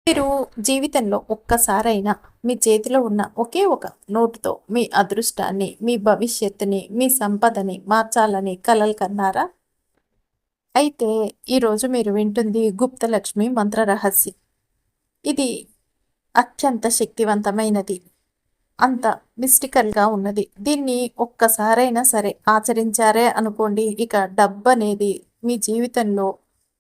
మీరు జీవితంలో ఒక్కసారైనా మీ చేతిలో ఉన్న ఒకే ఒక నోటుతో మీ అదృష్టాన్ని, మీ భవిష్యత్తుని, మీ సంపదని మార్చాలని కలలు కన్నారా? అయితే ఈరోజు మీరు వింటుంది గుప్తలక్ష్మి మంత్ర రహస్యం. ఇది అత్యంత శక్తివంతమైనది. అంత మిస్టికల్‌గా ఉన్నది. దీన్ని ఒక్కసారైనా సరే ఆచరించారే అనుకోండి, ఇక డబ్బనేది మీ జీవితంలో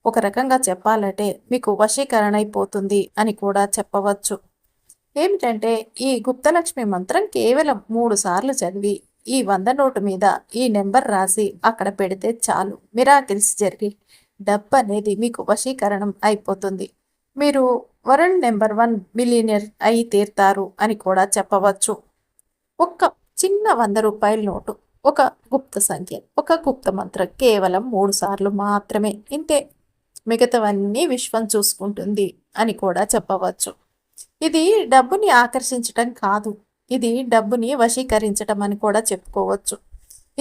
ఒక రకంగా చెప్పాలంటే మీకు వశీకరణ అయిపోతుంది అని కూడా చెప్పవచ్చు. ఏమిటంటే ఈ గుప్తలక్ష్మి మంత్రం కేవలం 3 సార్లు చదివి, ఈ 100 నోటు మీద ఈ నంబర్ రాసి అక్కడ పెడితే చాలు. మిరాకిల్స్ జరిగి డబ్బనేది మీకు వశీకరణం అయిపోతుంది. మీరు వరల్డ్ నంబర్ 1 మిలియనీర్ అయి తీరుతారు అని కూడా చెప్పవచ్చు. ఒక్క చిన్న రూ. 100 నోటు, ఒక గుప్త సంఖ్య, ఒక గుప్త మంత్రం కేవలం 3 సార్లు మాత్రమే. ఇంతే. మిగతావన్నీ విశ్వం చూసుకుంటుంది అని కూడా చెప్పవచ్చు. ఇది డబ్బుని ఆకర్షించటం కాదు. ఇది డబ్బుని వశీకరించటం అని కూడా చెప్పుకోవచ్చు.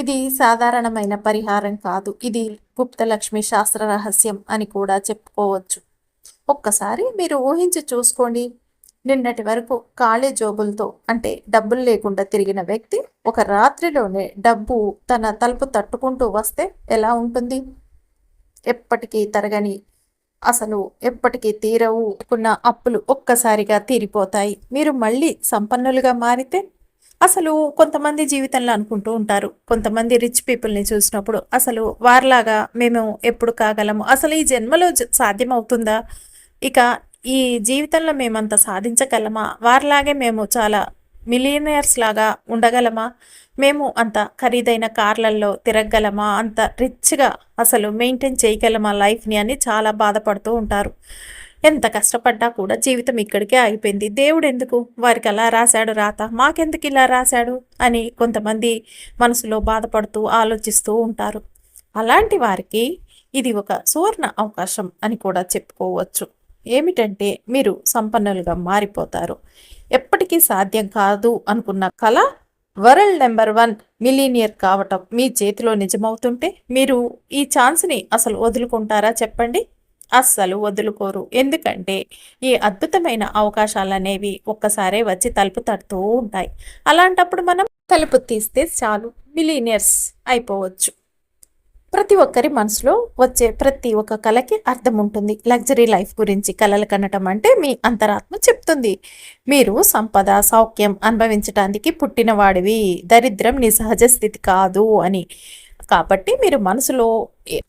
ఇది సాధారణమైన పరిహారం కాదు. ఇది గుప్తలక్ష్మి శాస్త్ర రహస్యం అని కూడా చెప్పుకోవచ్చు. ఒక్కసారి మీరు ఊహించి చూసుకోండి. నిన్నటి వరకు ఖాళీ జోబులతో అంటే డబ్బులు లేకుండా తిరిగిన వ్యక్తి ఒక రాత్రిలోనే డబ్బు తన తలుపు తట్టుకుంటూ వస్తే ఎలా ఉంటుంది? ఎప్పటికీ తరగని, అసలు ఎప్పటికీ తీరవు ఉన్న అప్పులు ఒక్కసారిగా తీరిపోతాయి. మీరు మళ్ళీ సంపన్నులుగా మారితే అసలు కొంతమంది జీవితంలో అనుకుంటూ ఉంటారు. కొంతమంది రిచ్ పీపుల్ని చూసినప్పుడు అసలు వారిలాగా మేము ఎప్పుడు కాగలము, అసలు ఈ జన్మలో సాధ్యమవుతుందా, ఇక ఈ జీవితంలో మేమంత సాధించగలమా, వారిలాగే మేము చాలా మిలియనర్స్ లాగా ఉండగలమా, మేము అంత ఖరీదైన కార్లల్లో తిరగగలమా, అంత రిచ్గా అసలు మెయింటైన్ చేయగలమా లైఫ్ని అని చాలా బాధపడుతూ ఉంటారు. ఎంత కష్టపడ్డా కూడా జీవితం ఇక్కడికే ఆగిపోయింది, దేవుడు ఎందుకు వారికి అలా రాశాడు రాత, మాకెందుకు ఇలా రాశాడు అని కొంతమంది మనసులో బాధపడుతూ ఆలోచిస్తూ ఉంటారు. అలాంటి వారికి ఇది ఒక సువర్ణ అవకాశం అని కూడా చెప్పుకోవచ్చు. ఏమిటంటే మీరు సంపన్నులుగా మారిపోతారు. ఎప్పటికీ సాధ్యం కాదు అనుకున్న కళ వరల్డ్ నంబర్ 1 మిలీనియర్ కావటం మీ చేతిలో నిజమవుతుంటే మీరు ఈ ఛాన్స్ని అసలు వదులుకుంటారా చెప్పండి? అస్సలు వదులుకోరు. ఎందుకంటే ఈ అద్భుతమైన అవకాశాలు అనేవి ఒక్కసారే వచ్చి తలుపు తడుతూ ఉంటాయి. అలాంటప్పుడు మనం తలుపు తీస్తే చాలు, మిలీనియర్స్ అయిపోవచ్చు. ప్రతి ఒక్కరి మనసులో వచ్చే ప్రతి ఒక్క కళకి అర్థం ఉంటుంది. లగ్జరీ లైఫ్ గురించి కలలు కనటం అంటే మీ అంతరాత్మ చెప్తుంది. మీరు సంపద, సౌఖ్యం అనుభవించటానికి పుట్టినవాడివి, దరిద్రం నీ సహజ స్థితి కాదు అని. కాబట్టి మీరు మనసులో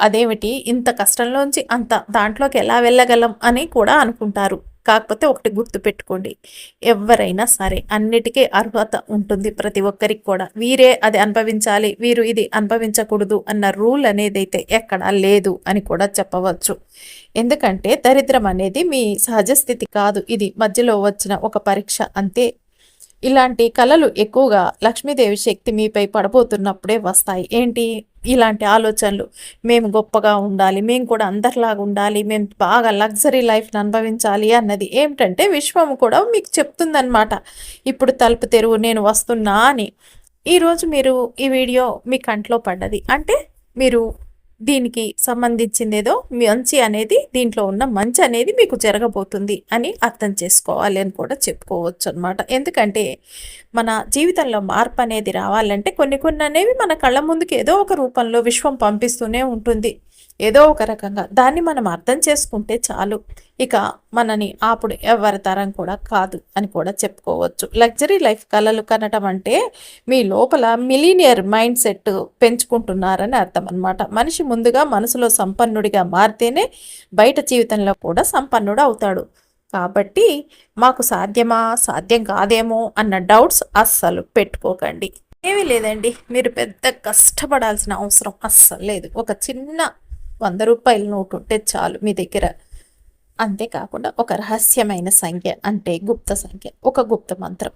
అదేమిటి ఇంత కష్టంలోంచి అంత దాంట్లోకి ఎలా వెళ్ళగలం అని కూడా అనుకుంటారు. కాకపోతే ఒకటి గుర్తు పెట్టుకోండి, ఎవరైనా సరే అన్నిటికీ అర్హత ఉంటుంది ప్రతి ఒక్కరికి కూడా. వీరే అది అనుభవించాలి, వీరు ఇది అనుభవించకూడదు అన్న రూల్ అనేది అయితే ఎక్కడా లేదు అని కూడా చెప్పవచ్చు. ఎందుకంటే దరిద్రం అనేది మీ సహజ స్థితి కాదు, ఇది మధ్యలో వచ్చిన ఒక పరీక్ష అంతే. ఇలాంటి కళలు ఎక్కువగా లక్ష్మీదేవి శక్తి మీపై పడబోతున్నప్పుడే వస్తాయి. ఏంటి ఇలాంటి ఆలోచనలు? మేము గొప్పగా ఉండాలి, మేము కూడా అందరిలాగా ఉండాలి, మేము బాగా లగ్జరీ లైఫ్ని అనుభవించాలి అన్నది ఏమిటంటే విశ్వం కూడా మీకు చెప్తుందన్నమాట. ఇప్పుడు తలుపు తెరువు, నేను వస్తున్నా అని. ఈరోజు మీరు ఈ వీడియో మీ కంట్లో పడ్డది అంటే మీరు దీనికి సంబంధించిందేదో మంచి అనేది, దీంట్లో ఉన్న మంచి అనేది మీకు జరగబోతుంది అని అర్థం చేసుకోవాలి అని కూడా చెప్పుకోవచ్చు అనమాట. ఎందుకంటే మన జీవితంలో మార్పు అనేది రావాలంటే కొన్ని కొన్ని అనేవి మన కళ్ళ ముందుకు ఏదో ఒక రూపంలో విశ్వం పంపిస్తూనే ఉంటుంది, ఏదో ఒక రకంగా. దాన్ని మనం అర్థం చేసుకుంటే చాలు, ఇక మనని అప్పుడు ఎవరి తరం కూడా కాదు అని కూడా చెప్పుకోవచ్చు. లగ్జరీ లైఫ్ కలలు కనటం అంటే మీ లోపల మిలీనియర్ మైండ్ సెట్ పెంచుకుంటున్నారని అర్థం అనమాట. మనిషి ముందుగా మనసులో సంపన్నుడిగా మారితేనే బయట జీవితంలో కూడా సంపన్నుడు అవుతాడు. కాబట్టి మాకు సాధ్యమా, సాధ్యం కాదేమో అన్న డౌట్స్ అస్సలు పెట్టుకోకండి. ఏమీ లేదండి, మీరు పెద్ద కష్టపడాల్సిన అవసరం అస్సలు లేదు. ఒక చిన్న రూ. 100 నోటు ఉంటే చాలు మీ దగ్గర. అంతేకాకుండా ఒక రహస్యమైన సంఖ్య అంటే గుప్త సంఖ్య, ఒక గుప్త మంత్రం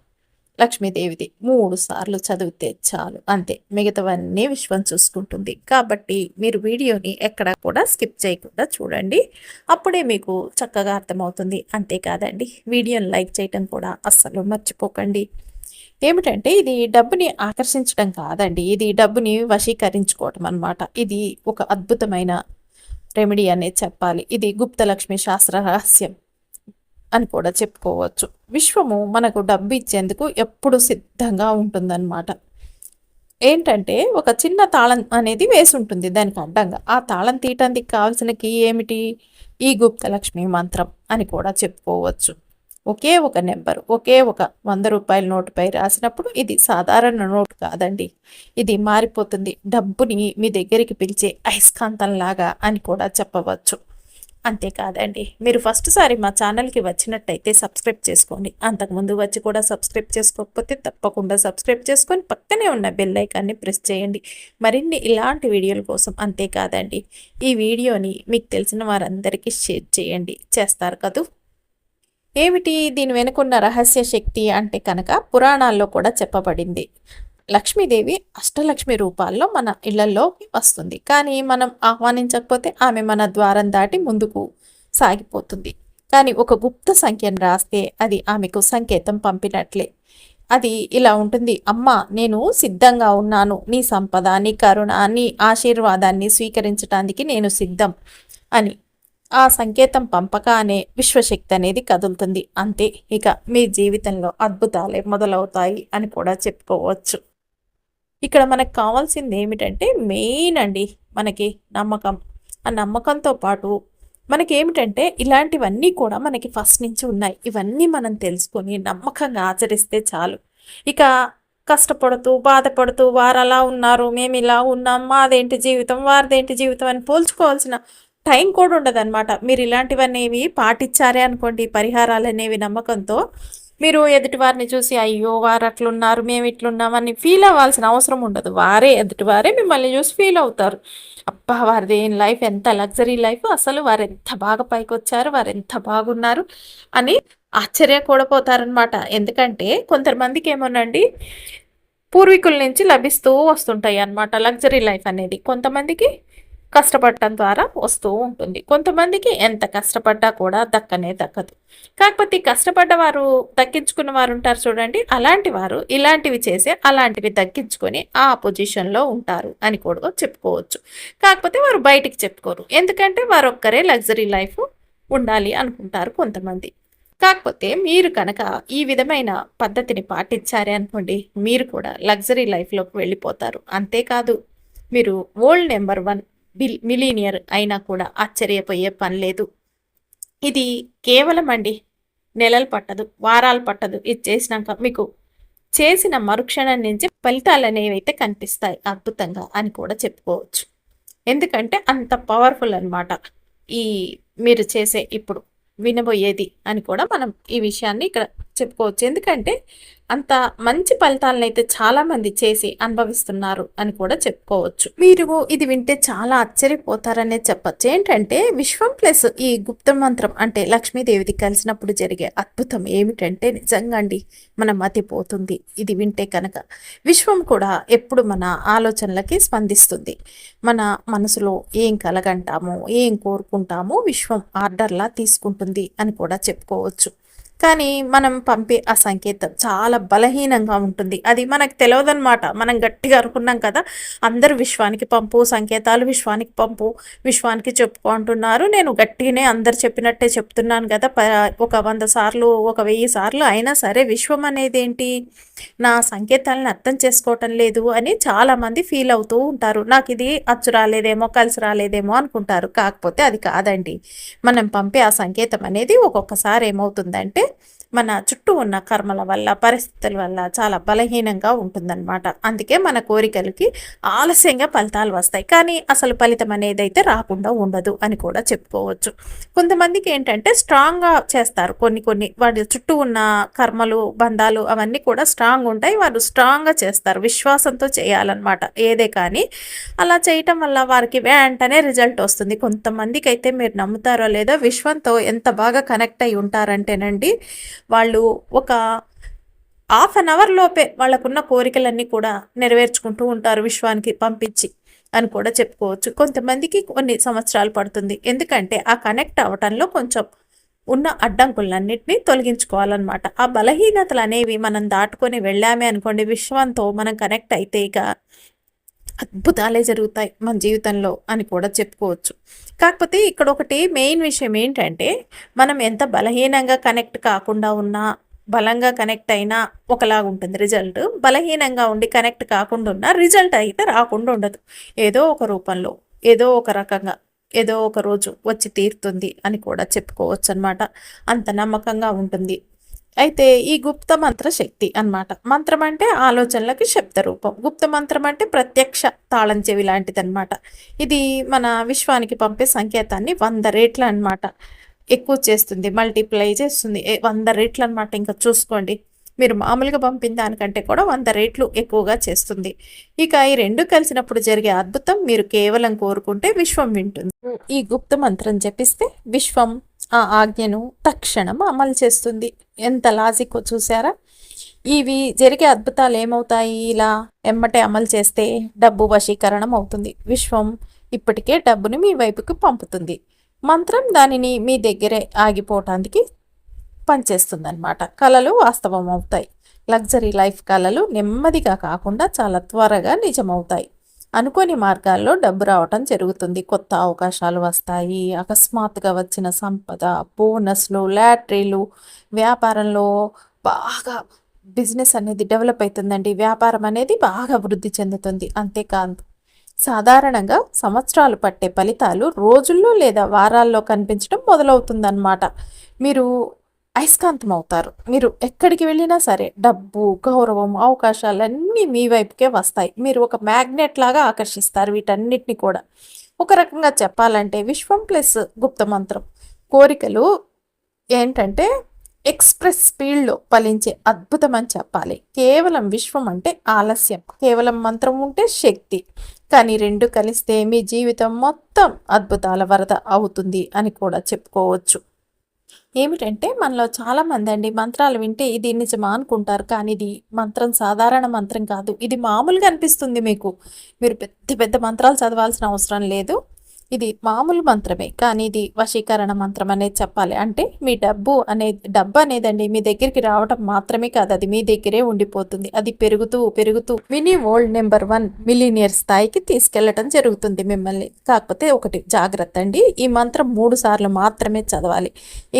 లక్ష్మీదేవిది 3 సార్లు చదివితే చాలు, అంతే. మిగతావన్నీ విశ్వం చూసుకుంటుంది. కాబట్టి మీరు వీడియోని ఎక్కడ కూడా స్కిప్ చేయకుండా చూడండి, అప్పుడే మీకు చక్కగా అర్థమవుతుంది. అంతేకాదండి, వీడియోని లైక్ చేయటం కూడా అస్సలు మర్చిపోకండి. ఏమిటంటే ఇది డబ్బుని ఆకర్షించడం కాదండి, ఇది డబ్బుని వశీకరించుకోవటం అనమాట. ఇది ఒక అద్భుతమైన రెమెడీ అనేది చెప్పాలి. ఇది గుప్తలక్ష్మి శాస్త్ర రహస్యం. అని కూడా చెప్పుకోవచ్చు. విశ్వము మనకు డబ్బు ఇచ్చేందుకు ఎప్పుడు సిద్ధంగా ఉంటుందన్నమాట. ఏంటంటే ఒక చిన్న తాళం అనేది వేసి ఉంటుంది దానికి అడ్డంగా. ఆ తాళం తీయటానికి కావాల్సిన కీ ఏమిటి? ఈ గుప్తలక్ష్మి మంత్రం అని కూడా చెప్పుకోవచ్చు. ఒకే ఒక నెంబర్, ఒకే ఒక 100 రూపాయల నోటుపై రాసినప్పుడు ఇది సాధారణ నోటు కాదండి. ఇది మారిపోతుంది. డబ్బుని మీ దగ్గరికి పిలిచే అయస్కాంతంలాగా అని కూడా చెప్పవచ్చు. అంతేకాదండి, మీరు ఫస్ట్ సారి మా ఛానల్కి వచ్చినట్టయితే సబ్స్క్రైబ్ చేసుకోండి. అంతకుముందు వచ్చి కూడా సబ్స్క్రైబ్ చేసుకోకపోతే తప్పకుండా సబ్స్క్రైబ్ చేసుకొని పక్కనే ఉన్న బెల్ ఐకాన్ని ప్రెస్ చేయండి మరిన్ని ఇలాంటి వీడియోల కోసం. అంతేకాదండి, ఈ వీడియోని మీకు తెలిసిన వారందరికీ షేర్ చేయండి. చేస్తారు కదూ. ఏమిటి దీని వెనుకున్న రహస్య శక్తి అంటే కనుక పురాణాల్లో కూడా చెప్పబడింది. లక్ష్మీదేవి అష్టలక్ష్మి రూపాల్లో మన ఇళ్లలోకి వస్తుంది. కానీ మనం ఆహ్వానించకపోతే ఆమె మన ద్వారం దాటి ముందుకు సాగిపోతుంది. కానీ ఒక గుప్త సంఖ్యను రాస్తే అది ఆమెకు సంకేతం పంపినట్లే. అది ఇలా ఉంటుంది: అమ్మ, నేను సిద్ధంగా ఉన్నాను. నీ సంపద, నీ కరుణ, నీ ఆశీర్వాదాన్ని స్వీకరించడానికి నేను సిద్ధం అని. ఆ సంకేతం పంపకానే విశ్వశక్తి అనేది కదులుతుంది. అంతే, ఇక మీ జీవితంలో అద్భుతాలే మొదలవుతాయి అని కూడా చెప్పుకోవచ్చు. ఇక్కడ మనకు కావాల్సింది ఏమిటంటే మెయిన్ అండి, మనకి నమ్మకం. ఆ నమ్మకంతో పాటు మనకి ఏమిటంటే ఇలాంటివన్నీ కూడా మనకి ఫస్ట్ నుంచి ఉన్నాయి. ఇవన్నీ మనం తెలుసుకొని నమ్మకంగా ఆచరిస్తే చాలు. ఇక కష్టపడుతూ బాధపడుతూ వారు అలా ఉన్నారు, మేము ఇలా ఉన్నాం, మాదేంటి జీవితం వారిదేంటి జీవితం అని పోల్చుకోవాల్సిన టైం కూడా ఉండదన్నమాట. మీరు ఇలాంటివన్నీ పాటించారే అనుకోండి, పరిహారాలు అనేవి నమ్మకంతో, మీరు ఎదుటివారిని చూసి అయ్యో వారు అట్లున్నారు మేము ఇట్లున్నామని ఫీల్ అవ్వాల్సిన అవసరం ఉండదు. ఎదుటివారే మిమ్మల్ని చూసి ఫీల్ అవుతారు. అబ్బా, వారిది ఏం లైఫ్, ఎంత లగ్జరీ లైఫ్, అసలు వారు ఎంత బాగా పైకి వచ్చారు, వారు ఎంత బాగున్నారు అని ఆశ్చర్య కూడా పోతారనమాట. ఎందుకంటే కొంతమందికి ఏమోనండి పూర్వీకుల నుంచి లభిస్తూ వస్తుంటాయి అన్నమాట లగ్జరీ లైఫ్ అనేది. కొంతమందికి కష్టపడటం ద్వారా వస్తూ ఉంటుంది. కొంతమందికి ఎంత కష్టపడ్డా కూడా దక్కనే దక్కదు. కాకపోతే కష్టపడ్డ వారు దక్కించుకున్న వారు ఉంటారు చూడండి, అలాంటి వారు ఇలాంటివి చేసి అలాంటివి దక్కించుకొని ఆ పొజిషన్లో ఉంటారు అని కూడా చెప్పుకోవచ్చు. కాకపోతే వారు బయటికి చెప్పుకోరు, ఎందుకంటే వారు ఒక్కరే లగ్జరీ లైఫ్ ఉండాలి అనుకుంటారు కొంతమంది. కాకపోతే మీరు కనుక ఈ విధమైన పద్ధతిని పాటించారే అనుకోండి, మీరు కూడా లగ్జరీ లైఫ్లోకి వెళ్ళిపోతారు. అంతేకాదు, మీరు వరల్డ్ నెంబర్ 1 మిలీనియర్ అయినా కూడా ఆశ్చర్యపోయే పని లేదు. ఇది కేవలం అండి నెలలు పట్టదు, వారాలు పట్టదు. ఇది చేసినాక మీకు చేసిన మరుక్షణం నుంచి ఫలితాలు అనేవి అయితే కనిపిస్తాయి అద్భుతంగా అని కూడా చెప్పుకోవచ్చు. ఎందుకంటే అంత పవర్ఫుల్ అనమాట ఈ మీరు చేసే ఇప్పుడు వినబోయేది అని కూడా మనం ఈ విషయాన్ని ఇక్కడ చెప్పుకోవచ్చు. ఎందుకంటే అంత మంచి ఫలితాలను అయితే చాలా మంది చేసి అనుభవిస్తున్నారు అని కూడా చెప్పుకోవచ్చు. మీరు ఇది వింటే చాలా ఆశ్చర్యపోతారనే చెప్పచ్చు. ఏంటంటే విశ్వం ప్లస్ ఈ గుప్త మంత్రం అంటే లక్ష్మీదేవిది కలిసినప్పుడు జరిగే అద్భుతం ఏమిటంటే నిజంగా అండి మన మతి పోతుంది ఇది వింటే కనుక. విశ్వం కూడా ఎప్పుడు మన ఆలోచనలకి స్పందిస్తుంది. మన మనసులో ఏం కలగంటామో ఏం కోరుకుంటామో విశ్వం ఆర్డర్లా తీసుకుంటుంది అని కూడా చెప్పుకోవచ్చు. కానీ మనం పంపే ఆ సంకేతం చాలా బలహీనంగా ఉంటుంది. అది మనకు తెలియదన్నమాట. మనం గట్టిగా అనుకున్నాం కదా, అందరూ విశ్వానికి పంపు సంకేతాలు, విశ్వానికి పంపు, విశ్వానికి చెప్పుకో అంటున్నారు. నేను గట్టిగానే అందరు చెప్పినట్టే చెప్తున్నాను కదా, ఒక 100 సార్లు, ఒక 1000 సార్లు అయినా సరే విశ్వం అనేది ఏంటి, నా సంకేతాలను అర్థం చేసుకోవటం లేదు అని చాలామంది ఫీల్ అవుతూ ఉంటారు. నాకు ఇది అచ్చు రాలేదేమో, కలిసి రాలేదేమో అనుకుంటారు. కాకపోతే అది కాదండి. మనం పంపే ఆ సంకేతం అనేది ఒక్కొక్కసారి ఏమవుతుందంటే మన చుట్టూ ఉన్న కర్మల వల్ల, పరిస్థితుల వల్ల చాలా బలహీనంగా ఉంటుందన్నమాట. అందుకే మన కోరికలకి ఆలస్యంగా ఫలితాలు వస్తాయి, కానీ అసలు ఫలితం అనేది అయితే రాకుండా ఉండదు అని కూడా చెప్పుకోవచ్చు. కొంతమందికి ఏంటంటే స్ట్రాంగ్గా చేస్తారు, కొన్ని వాడి చుట్టూ ఉన్న కర్మలు, బంధాలు అవన్నీ కూడా స్ట్రాంగ్ ఉంటాయి. వారు స్ట్రాంగ్గా చేస్తారు, విశ్వాసంతో చేయాలన్నమాట ఏదే. కానీ అలా చేయటం వల్ల వారికి వెంటనే రిజల్ట్ వస్తుంది. కొంతమందికి అయితే మీరు నమ్ముతారో లేదో, విశ్వంతో ఎంత బాగా కనెక్ట్ అయి ఉంటారంటేనండి, వాళ్ళు ఒక ½ అన్ అవర్ లోపే వాళ్ళకున్న కోరికలన్నీ కూడా నెరవేర్చుకుంటూ ఉంటారు విశ్వానికి పంపించి అని కూడా చెప్పుకోవచ్చు. కొంతమందికి కొన్ని సంవత్సరాలు పడుతుంది, ఎందుకంటే ఆ కనెక్ట్ అవ్వటంలో కొంచెం ఉన్న అడ్డంకులన్నింటినీ తొలగించుకోవాలన్నమాట. ఆ బలహీనతలు అనేవి మనం దాటుకొని వెళ్ళామే అనుకోండి, విశ్వంతో మనం కనెక్ట్ అయితే ఇక అద్భుతాలే జరుగుతాయి మన జీవితంలో అని కూడా చెప్పుకోవచ్చు. కాకపోతే ఇక్కడ ఒకటి మెయిన్ విషయం ఏంటంటే, మనం ఎంత బలహీనంగా కనెక్ట్ కాకుండా ఉన్నా, బలంగా కనెక్ట్ అయినా ఒకలాగుంటుంది రిజల్ట్. బలహీనంగా ఉండి కనెక్ట్ కాకుండా ఉన్నా రిజల్ట్ అయితే రాకుండా ఉండదు. ఏదో ఒక రూపంలో, ఏదో ఒక రకంగా, ఏదో ఒక రోజు వచ్చి తీరుతుంది అని కూడా చెప్పుకోవచ్చు అనమాట. అంత నమ్మకంగా ఉంటుంది. అయితే ఈ గుప్త మంత్ర శక్తి అన్నమాట. మంత్రం అంటే ఆలోచనలకి శబ్ద రూపం. గుప్త మంత్రం అంటే ప్రత్యక్ష తాళం చెవి లాంటిదన్నమాట. ఇది మన విశ్వానికి పంపే సంకేతాన్ని 100 రెట్లు అన్నమాట ఎక్కువ చేస్తుంది. మల్టిప్లై చేస్తుంది. 100 రెట్లు అన్నమాట. ఇంకా చూసుకోండి. మీరు మామూలుగా పంపిన దానికంటే కూడా 100 రెట్లు ఎక్కువగా చేస్తుంది. ఇక ఈ రెండు కలిసినప్పుడు జరిగే అద్భుతం మీరు కేవలం కోరుకుంటే విశ్వం వింటుంది. ఈ గుప్త మంత్రం జపిస్తే విశ్వం ఆ ఆజ్ఞను తక్షణం అమలు చేస్తుంది. ఎంత లాజికో చూసారా? ఇవి జరిగే అద్భుతాలు ఏమవుతాయి? ఇలా ఎమ్మటే అమలు చేస్తే డబ్బు వశీకరణం అవుతుంది. విశ్వం ఇప్పటికే డబ్బుని మీ వైపుకి పంపుతుంది. మంత్రం దానిని మీ దగ్గరే ఆగిపోవటానికి పనిచేస్తుంది అనమాట. కళలు వాస్తవం అవుతాయి. లగ్జరీ లైఫ్ కళలు నెమ్మదిగా కాకుండా చాలా త్వరగా నిజమవుతాయి. అనుకోని మార్గాల్లో డబ్బు రావటం జరుగుతుంది. కొత్త అవకాశాలు వస్తాయి. అకస్మాత్తుగా వచ్చిన సంపద, బోనస్లు, లాటరీలు, వ్యాపారంలో బాగా బిజినెస్ అనేది డెవలప్ అవుతుందండి. వ్యాపారం అనేది బాగా వృద్ధి చెందుతుంది. అంతేకాదు, సాధారణంగా సంవత్సరాలు పట్టే ఫలితాలు రోజుల్లో లేదా వారాల్లో కనిపించడం మొదలవుతుందన్నమాట. మీరు అయస్కాంతం అవుతారు. మీరు ఎక్కడికి వెళ్ళినా సరే డబ్బు, గౌరవం, అవకాశాలన్నీ మీ వైపుకే వస్తాయి. మీరు ఒక మ్యాగ్నెట్ లాగా ఆకర్షిస్తారు వీటన్నిటిని కూడా. ఒక రకంగా చెప్పాలంటే విశ్వం ప్లస్ గుప్త మంత్రం కోరికలు ఏంటంటే ఎక్స్ప్రెస్ స్పీడ్లో ఫలించే అద్భుతం అని చెప్పాలి. కేవలం విశ్వం అంటే ఆలస్యం, కేవలం మంత్రం ఉంటే శక్తి. కానీ రెండు కలిస్తే మీ జీవితం మొత్తం అద్భుతాల వరద అవుతుంది అని కూడా చెప్పుకోవచ్చు. ఏమిటంటే మనలో చాలామంది అండి మంత్రాలు వింటే ఇది నిజమా అనుకుంటారు. కానీ ఇది మంత్రం సాధారణ మంత్రం కాదు. ఇది మామూలుగా అనిపిస్తుంది మీకు. మీరు పెద్ద పెద్ద మంత్రాలు చదవాల్సిన అవసరం లేదు. ఇది మామూలు మంత్రమే, కానీ ఇది వశీకరణ మంత్రం అనేది చెప్పాలి. అంటే మీ డబ్బు అనేదండి మీ దగ్గరికి రావడం మాత్రమే కాదు, అది మీ దగ్గరే ఉండిపోతుంది. అది పెరుగుతూ పెరుగుతూ మినీ వరల్డ్ నెంబర్ 1 మిలీనియర్ స్థాయికి తీసుకెళ్లటం జరుగుతుంది మిమ్మల్ని. కాకపోతే ఒకటి జాగ్రత్త అండి, ఈ మంత్రం 3 సార్లు మాత్రమే చదవాలి.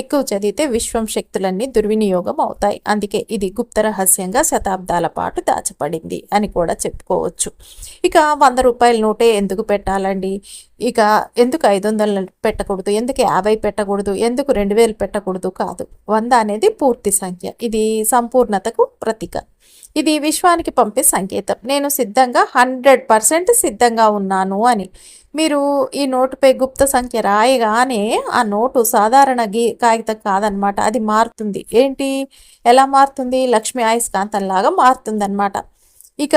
ఎక్కువ చదివితే విశ్వం శక్తులన్నీ దుర్వినియోగం అవుతాయి. అందుకే ఇది గుప్త రహస్యంగా శతాబ్దాల పాటు దాచబడింది అని కూడా చెప్పుకోవచ్చు. ఇక 100 రూపాయల నోటే ఎందుకు పెట్టాలండి? ఇక ఎందుకు 500 పెట్టకూడదు? ఎందుకు 50 పెట్టకూడదు? ఎందుకు 2000 పెట్టకూడదు? కాదు, 100 అనేది పూర్తి సంఖ్య. ఇది సంపూర్ణతకు ప్రతీక. ఇది విశ్వానికి పంపే సంకేతం. నేను సిద్ధంగా 100% సిద్ధంగా ఉన్నాను అని. మీరు ఈ నోటుపై గుప్త సంఖ్య రాయగానే ఆ నోటు సాధారణ కాగితం కాదనమాట, అది మారుతుంది. ఏంటి, ఎలా మారుతుంది? లక్ష్మీ అయస్కాంతంలాగా మారుతుంది అనమాట. ఇక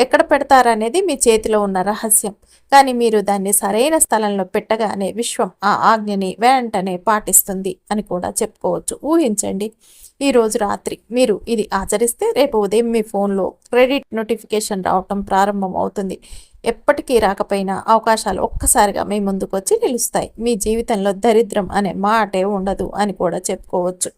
ఎక్కడ పెడతారనేది మీ చేతిలో ఉన్న రహస్యం. కానీ మీరు దాన్ని సరైన స్థలంలో పెట్టగానే విశ్వం ఆ ఆజ్ఞని వెంటనే పాటిస్తుంది అని కూడా చెప్పుకోవచ్చు. ఊహించండి, ఈరోజు రాత్రి మీరు ఇది ఆచరిస్తే రేపు ఉదయం మీ ఫోన్లో క్రెడిట్ నోటిఫికేషన్ రావటం ప్రారంభం అవుతుంది. ఎప్పటికీ రాకపోయినా అవకాశాలు ఒక్కసారిగా మీ ముందుకు వచ్చి నిలుస్తాయి. మీ జీవితంలో దరిద్రం అనే మాటే ఉండదు అని కూడా చెప్పుకోవచ్చు.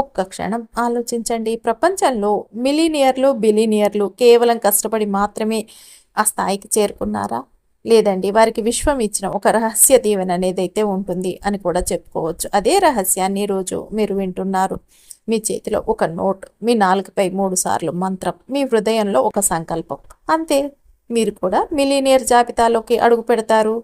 ఒక్క క్షణం ఆలోచించండి. ప్రపంచంలో మిలీనియర్లు, బిలీనియర్లు కేవలం కష్టపడి మాత్రమే ఆ స్థాయికి చేరుకున్నారా? లేదండి, వారికి విశ్వం ఇచ్చిన ఒక రహస్య దీవెన అనేది అయితే ఉంటుంది అని కూడా చెప్పుకోవచ్చు. అదే రహస్యాన్ని రోజు మీరు వింటున్నారు. మీ చేతిలో ఒక నోట్, మీ నాలుగుపై 3 సార్లు మంత్రం, మీ హృదయంలో ఒక సంకల్పం, అంతే. మీరు కూడా మిలీనియర్ జాబితాలోకి అడుగు పెడతారు.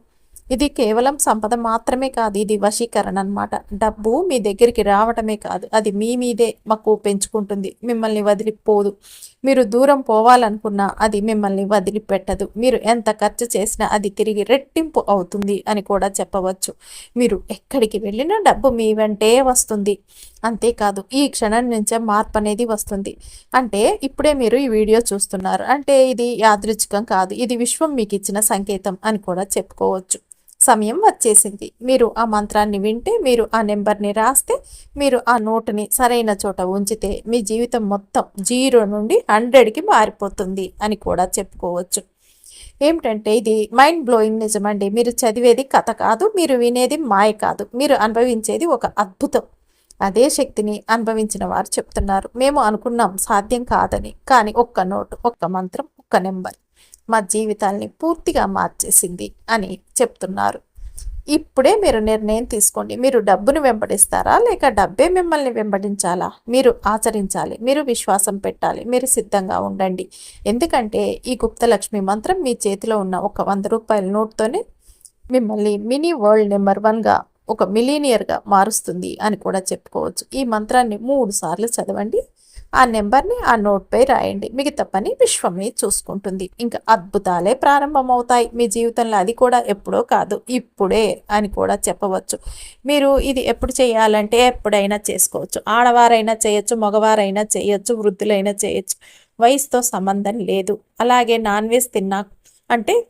ఇది కేవలం సంపద మాత్రమే కాదు, ఇది వశీకరణ అనమాట. డబ్బు మీ దగ్గరికి రావటమే కాదు, అది మీ మీదే మక్కువ పెంచుకుంటుంది, మిమ్మల్ని వదిలిపోదు. మీరు దూరం పోవాలనుకున్నా అది మిమ్మల్ని వదిలిపెట్టదు. మీరు ఎంత ఖర్చు చేసినా అది తిరిగి రెట్టింపు అవుతుంది అని కూడా చెప్పవచ్చు. మీరు ఎక్కడికి వెళ్ళినా డబ్బు మీ వెంటే వస్తుంది. అంతేకాదు, ఈ క్షణం నుంచే మార్పు అనేది వస్తుంది. అంటే ఇప్పుడే మీరు ఈ వీడియో చూస్తున్నారు అంటే ఇది యాదృచ్ఛికం కాదు, ఇది విశ్వం మీకు ఇచ్చిన సంకేతం అని కూడా చెప్పుకోవచ్చు. సమయం వచ్చేసింది. మీరు ఆ మంత్రాన్ని వింటే, మీరు ఆ నెంబర్ని రాస్తే, మీరు ఆ నోటుని సరైన చోట ఉంచితే మీ జీవితం మొత్తం 0 నుండి 100కి మారిపోతుంది అని కూడా చెప్పుకోవచ్చు. ఏమిటంటే ఇది మైండ్ బ్లోయింగ్ నిజమండి. మీరు చదివేది కథ కాదు, మీరు వినేది మాయ కాదు, మీరు అనుభవించేది ఒక అద్భుతం. అదే శక్తిని అనుభవించిన వారు చెప్తున్నారు. మేము అనుకున్నాం సాధ్యం కాదని, కానీ ఒక్క నోటు, ఒక్క మంత్రం, ఒక్క నెంబర్ మా జీవితాల్ని పూర్తిగా మార్చేసింది అని చెప్తున్నారు. ఇప్పుడే మీరు నిర్ణయం తీసుకోండి. మీరు డబ్బును వెంబడిస్తారా, లేక డబ్బే మిమ్మల్ని వెంబడించాలా? మీరు ఆచరించాలి, మీరు విశ్వాసం పెట్టాలి, మీరు సిద్ధంగా ఉండండి. ఎందుకంటే ఈ గుప్తలక్ష్మి మంత్రం మీ చేతిలో ఉన్న ఒక 100 రూపాయల నోట్తోనే మిమ్మల్ని మినీ వరల్డ్ నెంబర్ 1గా, ఒక మిలీనియర్గా మారుస్తుంది అని కూడా చెప్పుకోవచ్చు. ఈ మంత్రాన్ని 3 సార్లు చదవండి. ఆ నెంబర్ని ఆ నోట్పై రాయండి. మిగతా పని విశ్వమే చూసుకుంటుంది. ఇంకా అద్భుతాలే ప్రారంభమవుతాయి మీ జీవితంలో. అది కూడా ఎప్పుడో కాదు, ఇప్పుడే అని కూడా చెప్పవచ్చు. మీరు ఇది ఎప్పుడు చేయాలంటే ఎప్పుడైనా చేసుకోవచ్చు. ఆడవారైనా చేయొచ్చు, మగవారైనా చేయొచ్చు, వృద్ధులైనా చేయొచ్చు. వయసుతో సంబంధం లేదు. అలాగే నాన్ వెజ్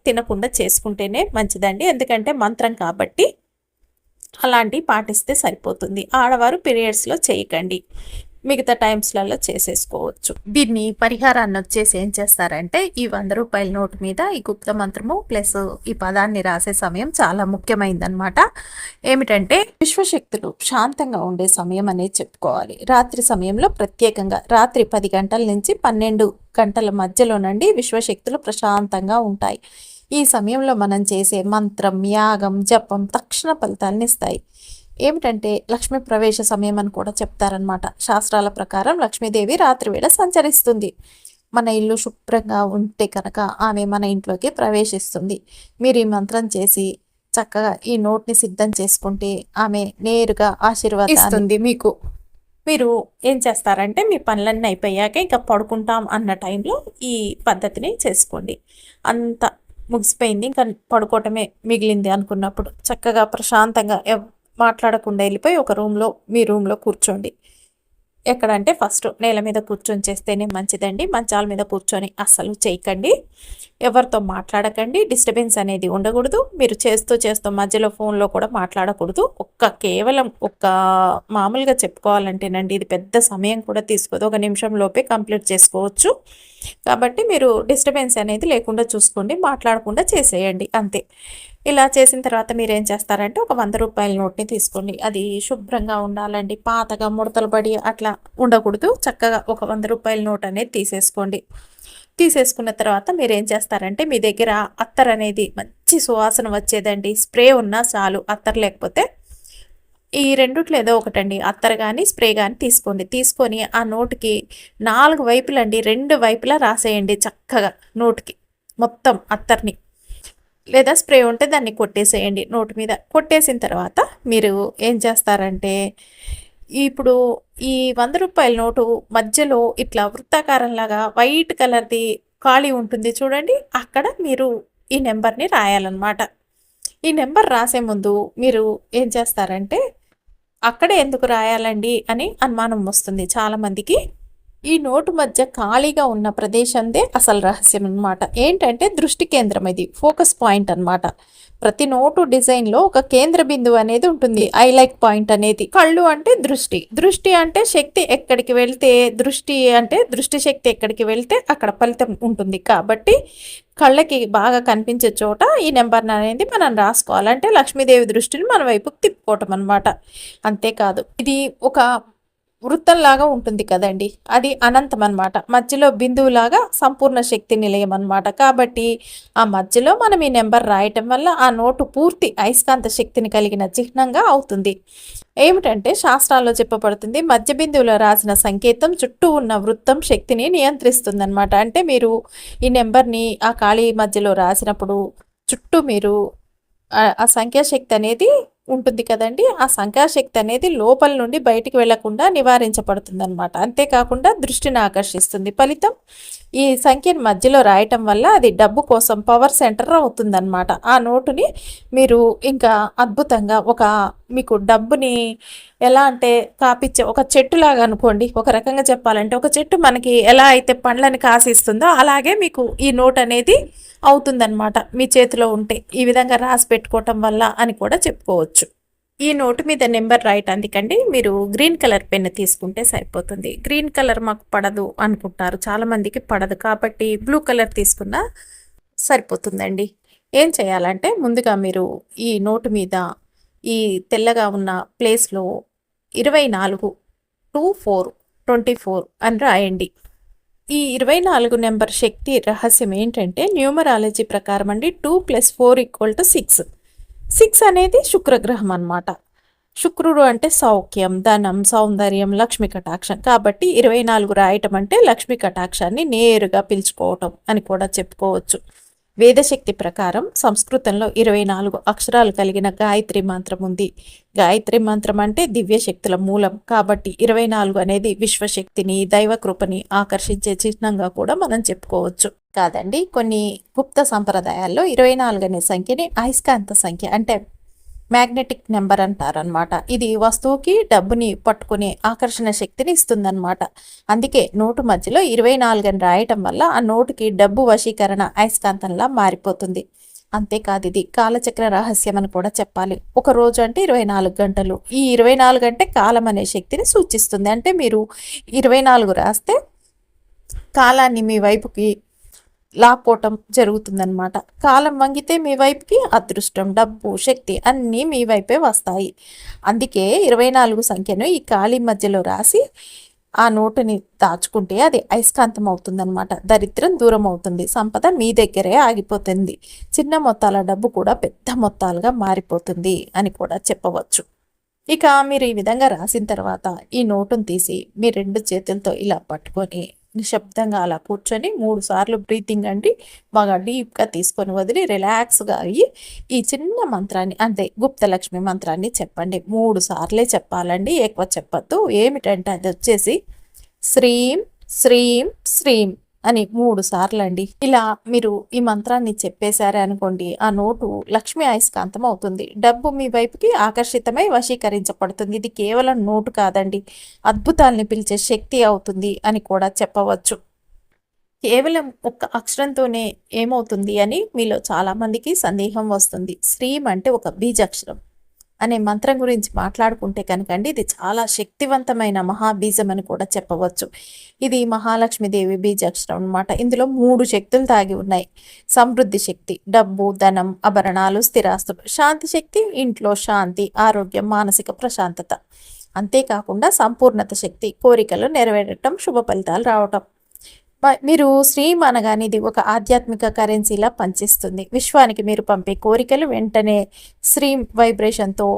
తినకుండా చేసుకుంటేనే మంచిదండి. ఎందుకంటే మంత్రం కాబట్టి అలాంటివి పాటిస్తే సరిపోతుంది. ఆడవారు పీరియడ్స్లో చేయకండి, మిగతా టైమ్స్లలో చేసేసుకోవచ్చు. దీన్ని పరిహారాన్ని వచ్చేసి ఏం చేస్తారంటే ఈ 100 రూపాయల నోటు మీద ఈ గుప్త మంత్రము ప్లస్ ఈ పదాన్ని రాసే సమయం చాలా ముఖ్యమైనదనమాట. ఏమిటంటే విశ్వశక్తులు శాంతంగా ఉండే సమయం అనేది చెప్పుకోవాలి. రాత్రి సమయంలో ప్రత్యేకంగా రాత్రి 10 గంటల నుంచి 12 గంటల మధ్యలోనండి విశ్వశక్తులు ప్రశాంతంగా ఉంటాయి. ఈ సమయంలో మనం చేసే మంత్రం, యాగం, జపం తక్షణ ఫలితాలను ఇస్తాయి. ఏమిటంటే లక్ష్మీ ప్రవేశ సమయం అని కూడా చెప్తారనమాట. శాస్త్రాల ప్రకారం లక్ష్మీదేవి రాత్రి వేళ సంచరిస్తుంది. మన ఇల్లు శుభ్రంగా ఉంటే కనుక ఆమె మన ఇంట్లోకి ప్రవేశిస్తుంది. మీరు ఈ మంత్రం చేసి చక్కగా ఈ నోట్ని సిద్ధం చేసుకుంటే ఆమె నేరుగా ఆశీర్వాదం ఇస్తుంది మీకు. మీరు ఏం చేస్తారంటే మీ పనులన్నీ అయిపోయాక ఇంకా పడుకుంటాం అన్న టైంలో ఈ పద్ధతిని చేసుకోండి. అంత ముగిసిపోయింది, ఇంకా పడుకోవటమే మిగిలింది అనుకున్నప్పుడు చక్కగా ప్రశాంతంగా మాట్లాడకుండా వెళ్ళిపోయి ఒక మీ రూమ్లో కూర్చోండి. ఎక్కడంటే ఫస్ట్ నేల మీద కూర్చొని చేస్తేనే మంచిదండి. మంచాల మీద కూర్చొని అస్సలు చేయకండి. ఎవరితో మాట్లాడకండి. డిస్టర్బెన్స్ అనేది ఉండకూడదు. మీరు చేస్తూ మధ్యలో ఫోన్లో కూడా మాట్లాడకూడదు. కేవలం మామూలుగా చెప్పుకోవాలంటేనండి ఇది పెద్ద సమయం కూడా తీసుకోదు. 1 నిమిషం లోపే కంప్లీట్ చేసుకోవచ్చు. కాబట్టి మీరు డిస్టర్బెన్స్ అనేది లేకుండా చూసుకోండి, మాట్లాడకుండా చేసేయండి అంతే. ఇలా చేసిన తర్వాత మీరు ఏం చేస్తారంటే ఒక 100 రూపాయల నోట్ని తీసుకోండి. అది శుభ్రంగా ఉండాలండి, పాతగా ముడతలు పడి అట్లా ఉండకూడదు. చక్కగా ఒక 100 రూపాయల నోట్ అనేది తీసేసుకోండి. తీసేసుకున్న తర్వాత మీరు ఏం చేస్తారంటే మీ దగ్గర అత్తర్ అనేది మంచి సువాసన వచ్చేదండి స్ప్రే ఉన్నా చాలు, అత్తర్ లేకపోతే ఈ రెండిట్లో ఏదో ఒకటండి, అత్తర్ కానీ స్ప్రే కానీ తీసుకోండి. తీసుకొని ఆ నోటుకి 4 వైపులండి 2 వైపులా రాసేయండి చక్కగా నోటుకి మొత్తం అత్తర్ని. లేదా స్ప్రే ఉంటే దాన్ని కొట్టేసేయండి నోటు మీద. కొట్టేసిన తర్వాత మీరు ఏం చేస్తారంటే ఇప్పుడు ఈ 100 రూపాయల నోటు మధ్యలో ఇట్లా వృత్తాకారంలాగా వైట్ కలర్ది ఖాళీ ఉంటుంది చూడండి, అక్కడ మీరు ఈ నెంబర్ని రాయాలన్నమాట. ఈ నెంబర్ రాసే ముందు మీరు ఏం చేస్తారంటే అక్కడే ఎందుకు రాయాలండి అని అనుమానం వస్తుంది చాలామందికి. ఈ నోటు మధ్య ఖాళీగా ఉన్న ప్రదేశందే అసలు రహస్యం అనమాట. ఏంటంటే దృష్టి కేంద్రం, ఇది ఫోకస్ పాయింట్ అనమాట. ప్రతి నోటు డిజైన్లో ఒక కేంద్ర బిందువు అనేది ఉంటుంది, ఐలైక్ పాయింట్ అనేది. కళ్ళు అంటే దృష్టి, దృష్టి అంటే శక్తి ఎక్కడికి వెళ్తే, దృష్టి శక్తి ఎక్కడికి వెళ్తే అక్కడ ఫలితం ఉంటుంది. కాబట్టి కళ్ళకి బాగా కనిపించే చోట ఈ నెంబర్ అనేది మనం రాసుకోవాలంటే లక్ష్మీదేవి దృష్టిని మన వైపుకి తిప్పుకోవటం అనమాట. అంతేకాదు ఇది ఒక వృత్తంలాగా ఉంటుంది కదండి, అది అనంతం అనమాట. మధ్యలో బిందువులాగా సంపూర్ణ శక్తి నిలయం అనమాట. కాబట్టి ఆ మధ్యలో మనం ఈ నెంబర్ రాయటం వల్ల ఆ నోటు పూర్తి అయస్కాంత శక్తిని కలిగిన చిహ్నంగా అవుతుంది. ఏమిటంటే శాస్త్రాల్లో చెప్పబడుతుంది మధ్య బిందువులో రాసిన సంకేతం చుట్టూ ఉన్న వృత్తం శక్తిని నియంత్రిస్తుంది అనమాట. అంటే మీరు ఈ నెంబర్ని ఆ ఖాళీ మధ్యలో రాసినప్పుడు చుట్టూ మీరు ఆ సంఖ్యాశక్తి అనేది ఉంటుంది కదండి, ఆ సంఖ్యాశక్తి అనేది లోపల నుండి బయటికి వెళ్లకుండా నివారించబడుతుంది అనమాట. అంతేకాకుండా దృష్టిని ఆకర్షిస్తుంది. ఫలితం ఈ సంఖ్యను మధ్యలో రాయటం వల్ల అది డబ్బు కోసం పవర్ సెంటర్ అవుతుందన్నమాట. ఆ నోటుని మీరు ఇంకా అద్భుతంగా మీకు డబ్బుని ఎలా అంటే కాపిచ్చే ఒక చెట్టులాగా అనుకోండి. ఒక రకంగా చెప్పాలంటే ఒక చెట్టు మనకి ఎలా అయితే పండ్లని కాసిస్తుందో అలాగే మీకు ఈ నోట్ అనేది అవుతుందన్నమాట మీ చేతిలో ఉంటే, ఈ విధంగా రాసి పెట్టుకోవటం వల్ల అని కూడా చెప్పుకోవచ్చు. ఈ నోటు మీద నెంబర్ రాయటానికండి మీరు గ్రీన్ కలర్ పెన్ తీసుకుంటే సరిపోతుంది. గ్రీన్ కలర్ మాకు పడదు అనుకుంటారు చాలామందికి, పడదు. కాబట్టి బ్లూ కలర్ తీసుకున్నా సరిపోతుందండి. ఏం చేయాలంటే ముందుగా మీరు ఈ నోటు మీద ఈ తెల్లగా ఉన్న ప్లేస్లో 24 24 24 అని రాయండి. ఈ 24 నెంబర్ శక్తి రహస్యం ఏంటంటే న్యూమరాలజీ ప్రకారం అండి 2 + 4 = 6. 6 అనేది శుక్రగ్రహం అన్నమాట. శుక్రుడు అంటే సౌఖ్యం, ధనం, సౌందర్యం, లక్ష్మీ కటాక్షం. కాబట్టి 24 రాయటం అంటే లక్ష్మీ కటాక్షాన్ని నేరుగా పిలుచుకోవటం అని కూడా చెప్పుకోవచ్చు. వేదశక్తి ప్రకారం సంస్కృతంలో 24 అక్షరాలు కలిగిన గాయత్రి మంత్రం ఉంది. గాయత్రి మంత్రం అంటే దివ్యశక్తుల మూలం. కాబట్టి 24 అనేది విశ్వశక్తిని, దైవకృపని ఆకర్షించే చిహ్నంగా కూడా మనం చెప్పుకోవచ్చు. కాదండి, కొన్ని గుప్త సంప్రదాయాల్లో 24 అనే సంఖ్యని అయస్కాంత సంఖ్య అంటే మ్యాగ్నెటిక్ నెంబర్ అంటారనమాట. ఇది వస్తువుకి డబ్బుని పట్టుకునే ఆకర్షణ శక్తిని ఇస్తుందన్నమాట. అందుకే నోటు మధ్యలో 24 అని రాయటం వల్ల ఆ నోటుకి డబ్బు వశీకరణ అయస్కాంతంలా మారిపోతుంది. అంతేకాదు, ఇది కాలచక్ర రహస్యం అని కూడా చెప్పాలి. ఒక రోజు అంటే 24 గంటలు. ఈ 24 అంటే కాలం అనే శక్తిని సూచిస్తుంది. అంటే మీరు 24 రాస్తే కాలాన్ని మీ వైపుకి లాక్కోవటం జరుగుతుందన్నమాట. కాలం వంగితే మీ వైపుకి అదృష్టం, డబ్బు, శక్తి అన్నీ మీ వైపే వస్తాయి. అందుకే 24 సంఖ్యను ఈ ఖాళీ మధ్యలో రాసి ఆ నోటుని దాచుకుంటే అది అయస్కాంతం అవుతుందన్నమాట. దరిద్రం దూరం అవుతుంది, సంపద మీ దగ్గరే ఆగిపోతుంది, చిన్న మొత్తాల డబ్బు కూడా పెద్ద మొత్తాలుగా మారిపోతుంది అని కూడా చెప్పవచ్చు. ఇక మీరు ఈ విధంగా రాసిన తర్వాత ఈ నోటును తీసి మీ 2 చేతులతో ఇలా పట్టుకొని నిశ్శబ్దంగా అలా కూర్చొని 3 సార్లు బ్రీతింగ్ అండి బాగా డీప్గా తీసుకొని వదిలి రిలాక్స్గా అయ్యి ఈ చిన్న మంత్రాన్ని అంటే గుప్తలక్ష్మి మంత్రాన్ని చెప్పండి. 3 సార్లే చెప్పాలండి, ఎక్కువ చెప్పద్దు. ఏమిటంటే అది వచ్చేసి శ్రీం శ్రీం శ్రీం అని 3 సార్లు అండి. ఇలా మీరు ఈ మంత్రాన్ని చెప్పేశారే అనుకోండి, ఆ నోటు లక్ష్మీ అయస్కాంతం అవుతుంది. డబ్బు మీ వైపుకి ఆకర్షితమై వశీకరించబడుతుంది. ఇది కేవలం నోటు కాదండి, అద్భుతాల్ని పిలిచే శక్తి అవుతుంది అని కూడా చెప్పవచ్చు. కేవలం ఒక్క అక్షరంతోనే ఏమవుతుంది అని మీలో చాలామందికి సందేహం వస్తుంది. శ్రీం అంటే ఒక బీజాక్షరం అనే మంత్రం గురించి మాట్లాడుకుంటే కనుకండి, ఇది చాలా శక్తివంతమైన మహాబీజం అని కూడా చెప్పవచ్చు. ఇది మహాలక్ష్మీదేవి బీజాక్షరం అనమాట. ఇందులో 3 శక్తులు దాగి ఉన్నాయి. సమృద్ధి శక్తి, డబ్బు, ధనం, ఆభరణాలు, స్థిరాస్తులు. శాంతి శక్తి, ఇంట్లో శాంతి, ఆరోగ్యం, మానసిక ప్రశాంతత. అంతేకాకుండా సంపూర్ణత శక్తి, కోరికలు నెరవేరటం, శుభ ఫలితాలు రావటం. మీరు శ్రీం అనగానే ఇది ఒక ఆధ్యాత్మిక కరెన్సీలా పనిచేస్తుంది. విశ్వానికి మీరు పంపే కోరికలు వెంటనే శ్రీం వైబ్రేషన్తో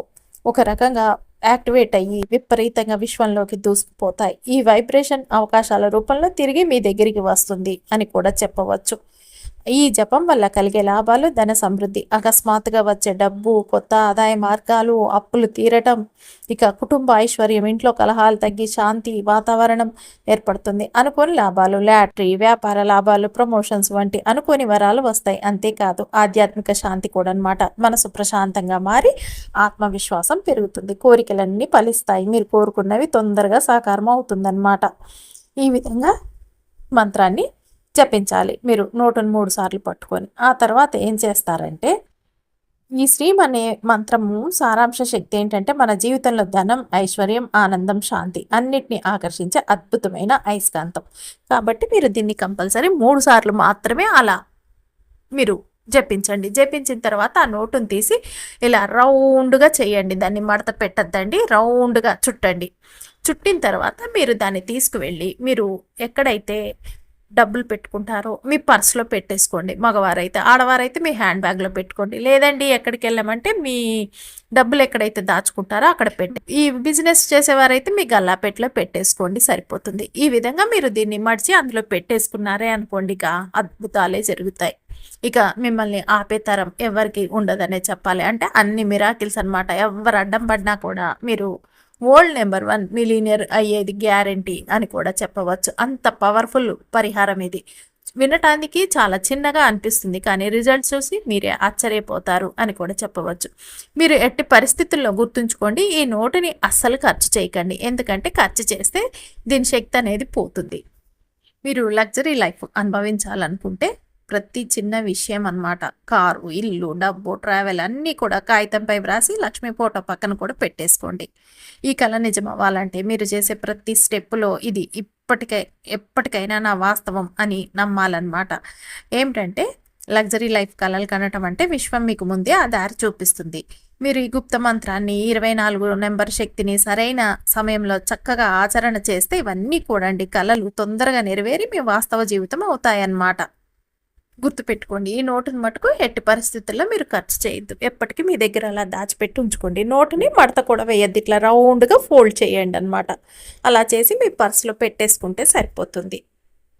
ఒక రకంగా యాక్టివేట్ అయ్యి విపరీతంగా విశ్వంలోకి దూసుకుపోతాయి. ఈ వైబ్రేషన్ అవకాశాల రూపంలో తిరిగి మీ దగ్గరికి వస్తుంది అని కూడా చెప్పవచ్చు. ఈ జపం వల్ల కలిగే లాభాలు ధన సమృద్ధి, అకస్మాత్తుగా వచ్చే డబ్బు, కొత్త ఆదాయ మార్గాలు, అప్పులు తీరటం, ఇక కుటుంబ ఐశ్వర్యం, ఇంట్లో కలహాలు తగ్గి శాంతి వాతావరణం ఏర్పడుతుంది. అనుకోని లాభాలు, లాటరీ, వ్యాపార లాభాలు, ప్రమోషన్స్ వంటి అనుకోని వరాలు వస్తాయి. అంతేకాదు ఆధ్యాత్మిక శాంతి కూడా అనమాట. మనసు ప్రశాంతంగా మారి ఆత్మవిశ్వాసం పెరుగుతుంది, కోరికలన్నీ ఫలిస్తాయి, మీరు కోరుకున్నవి తొందరగా సాకారం అవుతుందన్నమాట. ఈ విధంగా మంత్రాన్ని జపించాలి మీరు నోటును 3 సార్లు పట్టుకొని. ఆ తర్వాత ఏం చేస్తారంటే, ఈ శ్రీం అనే మంత్రము సారాంశ శక్తి ఏంటంటే మన జీవితంలో ధనం, ఐశ్వర్యం, ఆనందం, శాంతి అన్నిటినీ ఆకర్షించే అద్భుతమైన అయస్కాంతం. కాబట్టి మీరు దీన్ని కంపల్సరీ 3 సార్లు మాత్రమే అలా మీరు జపించండి. జపించిన తర్వాత ఆ నోటును తీసి ఇలా రౌండ్గా చేయండి. దాన్ని మడత పెట్టద్దండి, రౌండ్గా చుట్టండి. చుట్టిన తర్వాత మీరు దాన్ని తీసుకువెళ్ళి మీరు ఎక్కడైతే డబ్బులు పెట్టుకుంటారో మీ పర్స్లో పెట్టేసుకోండి. మగవారైతే, ఆడవారైతే మీ హ్యాండ్ బ్యాగ్లో పెట్టుకోండి. లేదండి ఎక్కడికి వెళ్ళామంటే మీ డబ్బులు ఎక్కడైతే దాచుకుంటారో అక్కడ పెట్టి, ఈ బిజినెస్ చేసేవారైతే మీ గల్లాపెట్లో పెట్టేసుకోండి, సరిపోతుంది. ఈ విధంగా మీరు దీన్ని మడిచి అందులో పెట్టేసుకున్నారే అనుకోండి, ఇక అద్భుతాలే జరుగుతాయి. ఇక మిమ్మల్ని ఆపే తరం ఎవరికి ఉండదనే చెప్పాలి. అంటే అన్ని మిరాకిల్స్ అనమాట. ఎవరు అడ్డం పడినా కూడా మీరు వరల్డ్ నెంబర్ 1 మిలీనియర్ అయ్యేది గ్యారంటీ అని కూడా చెప్పవచ్చు. అంత పవర్ఫుల్ పరిహారం ఇది. వినటానికి చాలా చిన్నగా అనిపిస్తుంది, కానీ రిజల్ట్స్ చూసి మీరే ఆశ్చర్యపోతారు అని కూడా చెప్పవచ్చు. మీరు ఎట్టి పరిస్థితుల్లో గుర్తుంచుకోండి, ఈ నోటుని అస్సలు ఖర్చు చేయకండి. ఎందుకంటే ఖర్చు చేస్తే దీని శక్తి అనేది పోతుంది. మీరు లగ్జరీ లైఫ్ అనుభవించాలనుకుంటే ప్రతి చిన్న విషయం అన్నమాట, కారు, ఇల్లు, డబ్బు, ట్రావెల్ అన్నీ కూడా కాగితంపై వ్రాసి లక్ష్మీ ఫోటో పక్కన కూడా పెట్టేసుకోండి. ఈ కళ నిజం అవ్వాలంటే మీరు చేసే ప్రతి స్టెప్పులో ఇది ఎప్పటికైనా నా వాస్తవం అని నమ్మాలన్నమాట. ఏమిటంటే లగ్జరీ లైఫ్ కళలు కనటం అంటే విశ్వం మీకు ముందే ఆ దారి చూపిస్తుంది. మీరు ఈ గుప్త మంత్రాన్ని 24 నెంబర్ శక్తిని సరైన సమయంలో చక్కగా ఆచరణ చేస్తే ఇవన్నీ కూడా అండి కలలు తొందరగా నెరవేరి మీ వాస్తవ జీవితం అవుతాయన్నమాట. గుర్తుపెట్టుకోండి, ఈ నోటుని మటుకు ఎట్టి పరిస్థితుల్లో మీరు ఖర్చు చేయొద్దు. ఎప్పటికీ మీ దగ్గర అలా దాచిపెట్టి ఉంచుకోండి. నోటుని మడత కూడా వేయద్దు, ఇట్లా రౌండ్గా ఫోల్డ్ చేయండి అనమాట. అలా చేసి మీ పర్సులో పెట్టేసుకుంటే సరిపోతుంది.